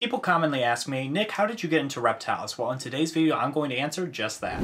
People commonly ask me, Nick, how did you get into reptiles? Well, in today's video, I'm going to answer just that.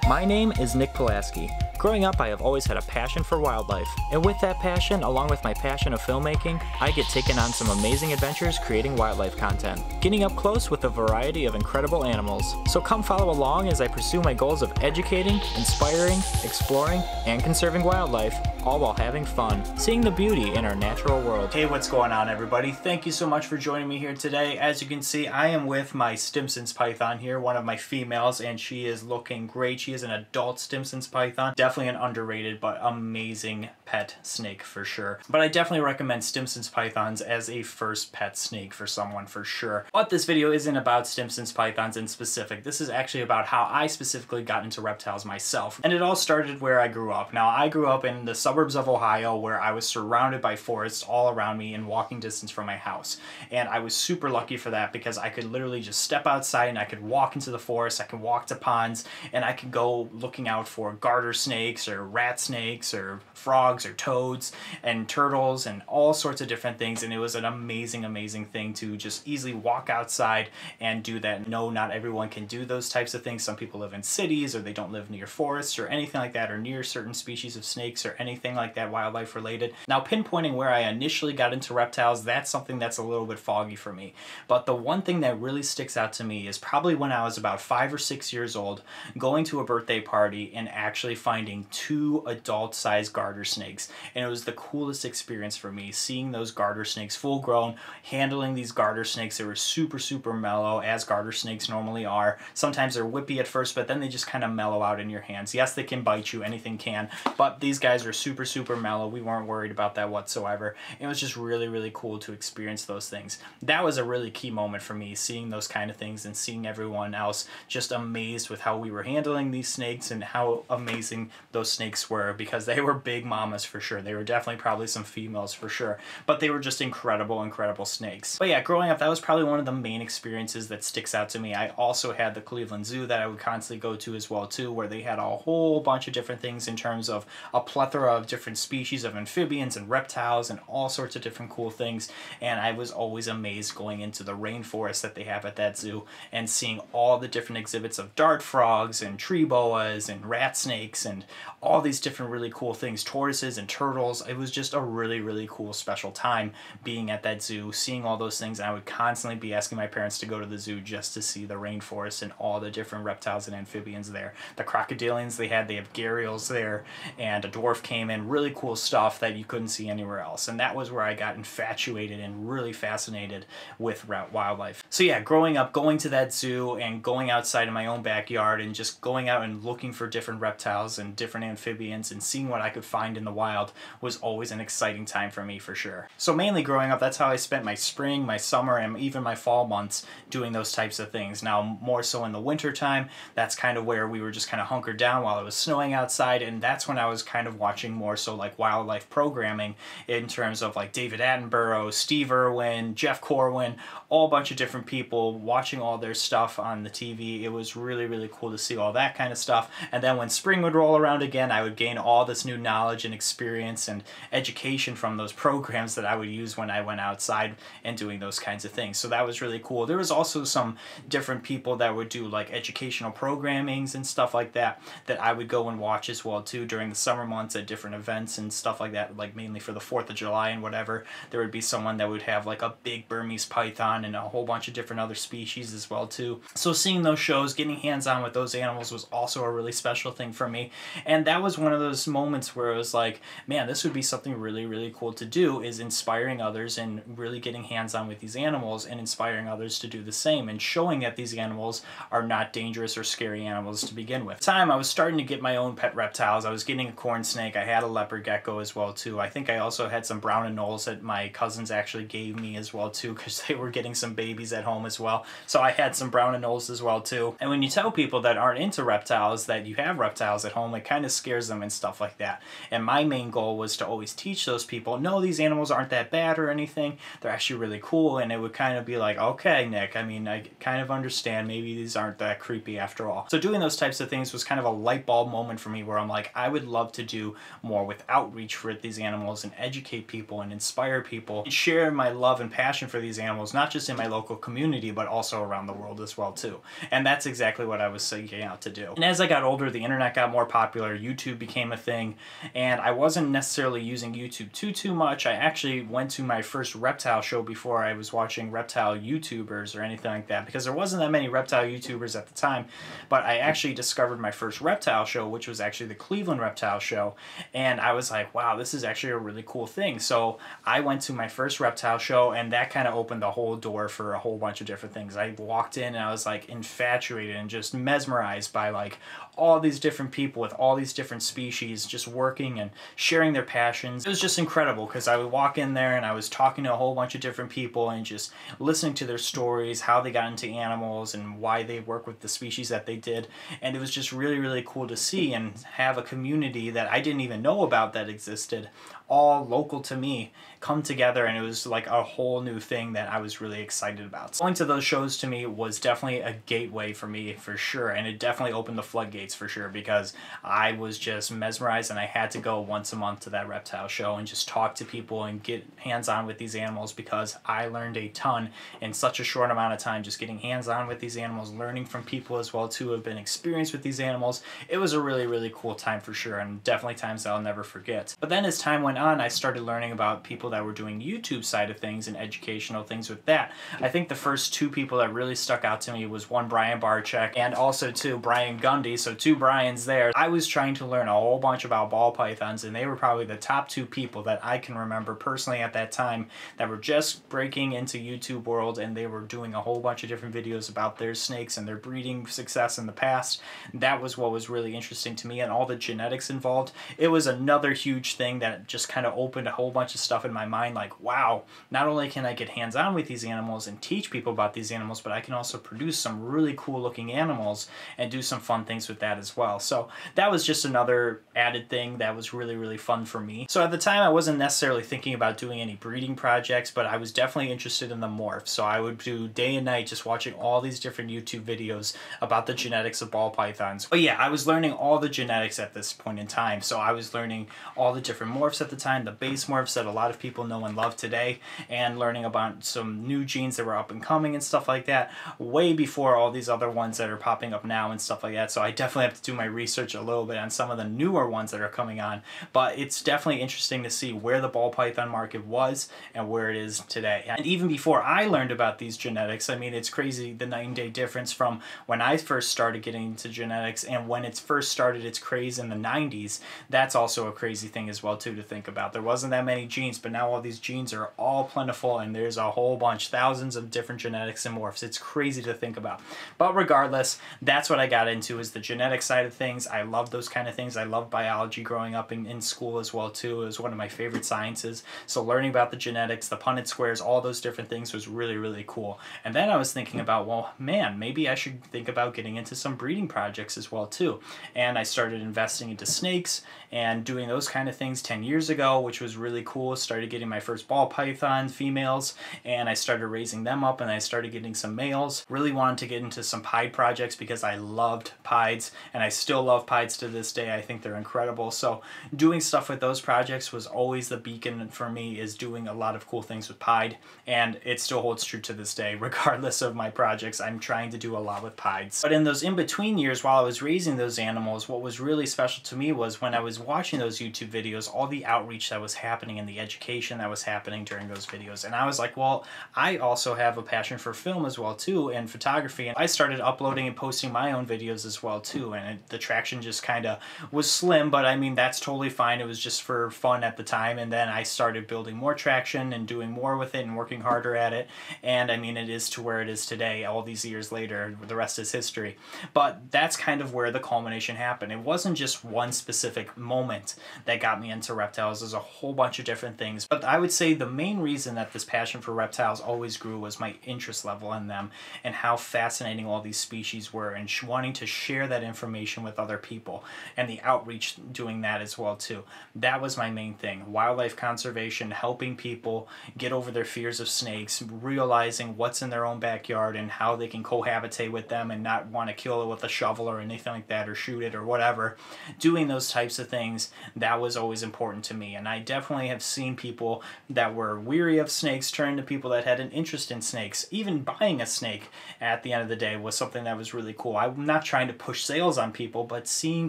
My name is Nick Pulaski. Growing up, I have always had a passion for wildlife, and with that passion, along with my passion of filmmaking, I get taken on some amazing adventures creating wildlife content, getting up close with a variety of incredible animals. So come follow along as I pursue my goals of educating, inspiring, exploring, and conserving wildlife, all while having fun, seeing the beauty in our natural world. Hey, what's going on, everybody? Thank you so much for joining me here today. As you can see, I am with my Stimson's python here, one of my females, and she is looking great. She is an adult Stimson's python. Definitely an underrated but amazing pet snake for sure. But I definitely recommend Stimson's pythons as a first pet snake for someone for sure. But this video isn't about Stimson's pythons in specific. This is actually about how I specifically got into reptiles myself. And it all started where I grew up. Now, I grew up in the suburbs of Ohio where I was surrounded by forests all around me in walking distance from my house. And I was super lucky for that because I could literally just step outside and I could walk into the forest, I could walk to ponds, and I could go looking out for garter snakes or rat snakes or frogs or toads and turtles and all sorts of different things. And it was an amazing, amazing thing to just easily walk outside and do that. No, not everyone can do those types of things. Some people live in cities or they don't live near forests or anything like that, or near certain species of snakes or anything like that wildlife related. Now, pinpointing where I initially got into reptiles, that's something that's a little bit foggy for me. But the one thing that really sticks out to me is probably when I was about 5 or 6 years old, going to a birthday party and actually finding 2 adult-sized garter snakes. And it was the coolest experience for me, seeing those garter snakes full grown, handling these garter snakes. They were super, super mellow, as garter snakes normally are. Sometimes they're whippy at first, but then they just kind of mellow out in your hands. Yes, they can bite you, anything can, but these guys are super, super mellow. We weren't worried about that whatsoever. It was just really, really cool to experience those things. That was a really key moment for me, seeing those kind of things and seeing everyone else just amazed with how we were handling these snakes and how amazing those snakes were, because they were big mamas for sure. They were definitely probably some females for sure, but they were just incredible, incredible snakes. But yeah, growing up, that was probably one of the main experiences that sticks out to me. I also had the Cleveland Zoo that I would constantly go to as well too, where they had a whole bunch of different things in terms of a plethora of different species of amphibians and reptiles and all sorts of different cool things. And I was always amazed going into the rainforest that they have at that zoo and seeing all the different exhibits of dart frogs and tree boas and rat snakes and all these different really cool things, tortoises and turtles. It was just a really, really cool special time being at that zoo, seeing all those things. And I would constantly be asking my parents to go to the zoo just to see the rainforest and all the different reptiles and amphibians there. The crocodilians they have gharials there, and a dwarf caiman, really cool stuff that you couldn't see anywhere else. And that was where I got infatuated and really fascinated with wildlife. So yeah, growing up, going to that zoo and going outside in my own backyard and just going out and looking for different reptiles and different amphibians and seeing what I could find in the wild was always an exciting time for me for sure. So mainly growing up, that's how I spent my spring, my summer, and even my fall months doing those types of things. Now, more so in the winter time, that's kind of where we were just kind of hunkered down while it was snowing outside, and that's when I was kind of watching more so like wildlife programming in terms of like David Attenborough, Steve Irwin, Jeff Corwin, all bunch of different people, watching all their stuff on the TV. It was really, really cool to see all that kind of stuff. And then when spring would roll around again, I would gain all this new knowledge and experience and education from those programs that I would use when I went outside and doing those kinds of things. So that was really cool. There was also some different people that would do like educational programmings and stuff like that I would go and watch as well too during the summer months at different events and stuff like that, like mainly for the 4th of July and whatever. There would be someone that would have like a big Burmese python and a whole bunch of different other species as well too. So seeing those shows, getting hands-on with those animals was also a really special thing for me. And that was one of those moments where it was like, man, this would be something really, really cool to do, is inspiring others and really getting hands-on with these animals and inspiring others to do the same and showing that these animals are not dangerous or scary animals to begin with. At the time, I was starting to get my own pet reptiles. I was getting a corn snake. I had a leopard gecko as well too. I think I also had some brown and knolls that my cousins actually gave me as well too, because they were getting some babies at home as well. So I had some brown and knolls as well too. And when you tell people that aren't into reptiles, reptiles that you have reptiles at home, it kind of scares them and stuff like that. And my main goal was to always teach those people, no, these animals aren't that bad or anything. They're actually really cool. And it would kind of be like, okay, Nick, I mean, I kind of understand. Maybe these aren't that creepy after all. So doing those types of things was kind of a light bulb moment for me where I'm like, I would love to do more with outreach for these animals and educate people and inspire people and share my love and passion for these animals, not just in my local community, but also around the world as well too. And that's exactly what I was seeking out to do. And as I got older, the internet got more popular, YouTube became a thing, and I wasn't necessarily using YouTube too much. I actually went to my first reptile show before I was watching reptile YouTubers or anything like that, because there wasn't that many reptile YouTubers at the time. But I actually discovered my first reptile show, which was actually the Cleveland Reptile Show, and I was like, wow, this is actually a really cool thing. So I went to my first reptile show, and that kind of opened the whole door for a whole bunch of different things. I walked in and I was like infatuated and just mesmerized by like all these different people with all these different species just working and sharing their passions. It was just incredible because I would walk in there and I was talking to a whole bunch of different people and just listening to their stories, how they got into animals and why they work with the species that they did. And it was just really, really cool to see and have a community that I didn't even know about that existed, all local to me, come together, and it was like a whole new thing that I was really excited about. So going to those shows to me was definitely a gateway for me for sure, and it definitely opened the floodgates for sure, because I was just mesmerized and I had to go once a month to that reptile show and just talk to people and get hands-on with these animals, because I learned a ton in such a short amount of time, just getting hands-on with these animals, learning from people as well too who have been experienced with these animals. It was a really, really cool time for sure, and definitely times that I'll never forget. But then as time went on, I started learning about people that were doing YouTube side of things and educational things with that. I think the first two people that really stuck out to me was one, Brian Barczyk, and also two, Brian Gundy. So two Brians there. I was trying to learn a whole bunch about ball pythons, and they were probably the top two people that I can remember personally at that time that were just breaking into YouTube world, and they were doing a whole bunch of different videos about their snakes and their breeding success in the past. That was what was really interesting to me, and all the genetics involved. It was another huge thing that just kind of opened a whole bunch of stuff in my mind, like, wow, not only can I get hands-on with these animals and teach people about these animals, but I can also produce some really cool looking animals and do some fun things with that as well. So that was just another added thing that was really, really fun for me. So at the time I wasn't necessarily thinking about doing any breeding projects, but I was definitely interested in the morphs. So I would do day and night just watching all these different YouTube videos about the genetics of ball pythons. But yeah, I was learning all the genetics at this point in time. So I was learning all the different morphs at the time, the base morphs that a lot of people know and love today, and learning about some new genes that were up and coming and stuff like that, way before all these other ones that are popping up now and stuff like that. So I definitely have to do my research a little bit on some of the newer ones that are coming on, but it's definitely interesting to see where the ball python market was and where it is today. And even before I learned about these genetics, I mean, it's crazy the night and day difference from when I first started getting into genetics and when it first started its craze in the 90s. That's also a crazy thing as well too to think about. There wasn't that many genes, but now all these genes are all plentiful, and there's a whole bunch, thousands of different genetics and morphs. It's crazy to think about. But regardless, that's what I got into, is the genetic side of things. I love those kind of things. I love biology growing up in school as well too. It was one of my favorite sciences. So learning about the genetics, the Punnett squares, all those different things was really, really cool. And then I was thinking about, well, man, maybe I should think about getting into some breeding projects as well too. And I started investing into snakes and doing those kind of things 10 years ago, which was really cool. Started getting my first ball python females, and I started raising them up, and I started getting some males. Really wanted to get into some pied projects because I loved pieds, and I still love pieds to this day. I think they're incredible. So doing stuff with those projects was always the beacon for me, is doing a lot of cool things with pied, and it still holds true to this day. Regardless of my projects, I'm trying to do a lot with pieds. But in those in-between years while I was raising those animals, what was really special to me was when I was watching those YouTube videos, all the outreach that was happening and the education that was happening during those videos. And I was like, well, I also have a passion for film as well too, and photography. And I started uploading and posting my own videos as well too. And the traction just kind of was slim, but I mean, that's totally fine. It was just for fun at the time. And then I started building more traction and doing more with it and working harder at it. And I mean, it is to where it is today, all these years later. The rest is history. But that's kind of where the culmination happened. It wasn't just one specific moment that got me into reptiles. There's a whole bunch of different things. But I would say the main reason that this passion for reptiles always grew was my interest level in them and how fascinating all these species were, and wanting to share that information with other people, and the outreach doing that as well too. That was my main thing. Wildlife conservation, helping people get over their fears of snakes, realizing what's in their own backyard and how they can cohabitate with them and not want to kill it with a shovel or anything like that, or shoot it or whatever. Doing those types of things, that was always important to me. And I definitely have seen people that were weary of snakes turn to people that had an interest in snakes. Even buying a snake at the end of the day was something that was really cool. I'm not trying to push sales on people, but seeing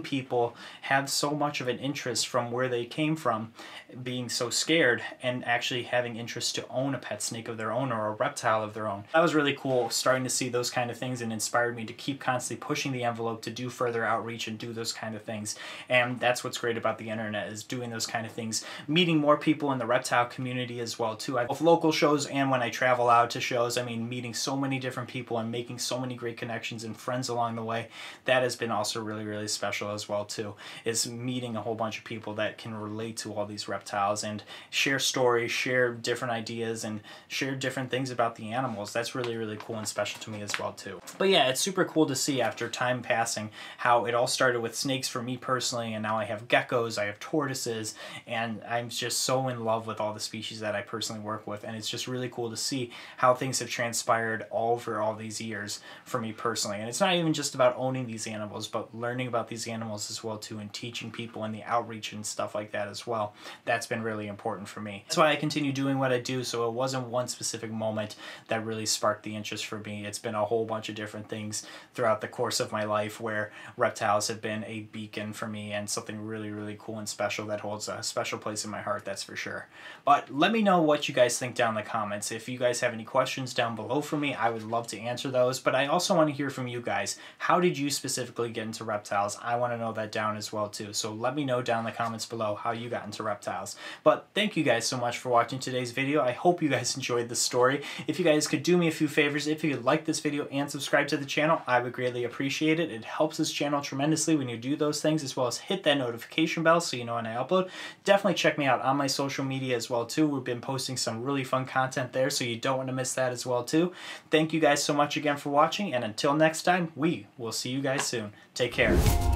people have so much of an interest from where they came from, being so scared, and actually having interest to own a pet snake of their own or a reptile of their own. That was really cool, starting to see those kind of things, and inspired me to keep constantly pushing the envelope to do further outreach and do those kind of things. And that's what's great about the internet, is doing those kind of things, meeting more people in the reptile community as well too. Both local shows and when I travel out to shows, I mean, meeting so many different people and making so many great connections and friends along the way. That has been also really, really special as well too, is meeting a whole bunch of people that can relate to all these reptiles and share stories, share different ideas, and share different things about the animals. That's really, really cool and special to me as well too. But yeah, it's super cool to see after time passing how it all started with snakes for me personally, and now I have geckos, I have tortoises, and I'm just so in love with all the species that I personally work with. And it's just really cool to see how things have transpired over all these years for me personally. And it's not even just about owning these animals, but learning about these animals as well too, and teaching people, and the outreach and stuff like that as well. That's been really important for me. That's why I continue doing what I do. So it wasn't one specific moment that really sparked the interest for me. It's been a whole bunch of different things throughout the course of my life where reptiles have been a beacon for me, and something really, really cool and special that holds a special place in my heart, that's for sure. But let me know what you guys think down in the comments. If you guys have any questions down below for me, I would love to answer those. But I also want to hear from you guys. How did you specifically get into reptiles? I want to know that down as well too. So let me know down in the comments below how you got into reptiles. But thank you guys so much for watching today's video. I hope you guys enjoyed the story. If you guys could do me a few favors, if you could like this video and subscribe to the channel, I would greatly appreciate it. It helps this channel tremendously when you do those things, as well as hit that notification bell so you know when I upload. Definitely check me out on my social media as well too. We've been posting some really fun content there, so you don't want to miss that as well too. Thank you guys so much again for watching, and until next time, we will see you guys soon. Take care.